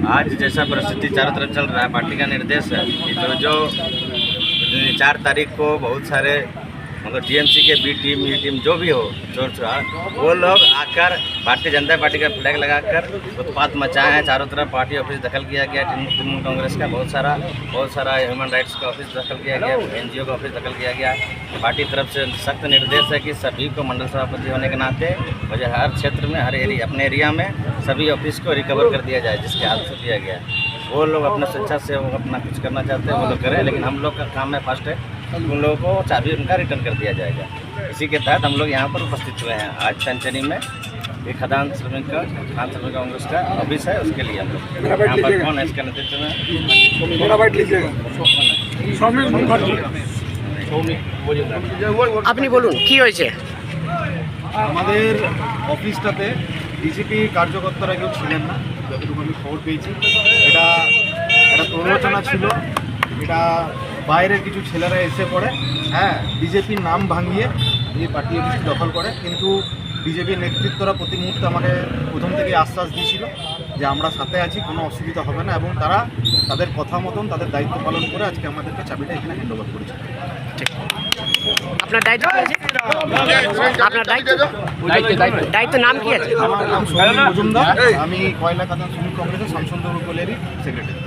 आज जैसा परिस्थिति चारों तरफ चल रहा है, पार्टी का निर्देश है कि जो 4 तारीख को बहुत सारे मतलब टीएमसी के बी टीम ई टीम जो भी हो चोर चुरार, वो लोग आकर भारतीय जनता पार्टी का फ्लैग लगाकर उत्पात मचाए हैं। चारों तरफ पार्टी ऑफिस दखल किया गया, तृणमूल कांग्रेस का बहुत सारा ह्यूमन राइट्स का ऑफिस दखल किया गया, एनजीओ का ऑफिस दखल किया गया। पार्टी तरफ से सख्त निर्देश है कि सभी को मंडल सभापति होने के नाते मुझे हर क्षेत्र में अपने एरिया में सभी ऑफिस को रिकवर कर दिया जाए, जिसके आदेश दिया गया है। वो लोग अपने स्वेच्छा से वो अपना कुछ करना चाहते हैं वो लोग करें, लेकिन हम लोग का काम है फर्स्ट है उन लोगों को चाबी उनका रिटर्न कर दिया जाएगा। इसी के तहत हम लोग यहाँ पर उपस्थित हुए हैं आज सेंचुरी में। एक खान श्रमिक कांग्रेस का ऑफिस है, उसके लिए हम लोग यहाँ पर कौन है इसके नेतृत्व में আপনি বলুন কি হয়েছে। আমাদের অফিসটাতে বিজেপি কার্যকর্তারা কেউ ছিলেন না, যতটুকু আমি খবর পেয়েছি। এটা একটা প্ররোচনা ছিল, এটা বাইরের কিছু ছেলেরা এসে পড়ে, হ্যাঁ, বিজেপির নাম ভাঙিয়ে এই পার্টি অফিসটি দখল করে। কিন্তু বিজেপির নেতৃত্বরা প্রতি মুহূর্তে আমাকে প্রথম থেকে আশ্বাস দিয়েছিল যে আমরা সাথে আছি, কোনো অসুবিধা হবে না, এবং তারা তাদের কথা মতন তাদের দায়িত্ব পালন করে আজকে আমাদেরকে চাবিটা এখানে হ্যান্ড ওভার করেছে। আপনার দায়িত্ব কি আছে? আপনার দায়িত্ব নাম কি আছে? আমার নাম সৌমিক মজুমদার, আমি কয়লা খাদান শ্রমিক কংগ্রেসের শামসুন্দর উপলেরই সেক্রেটারি।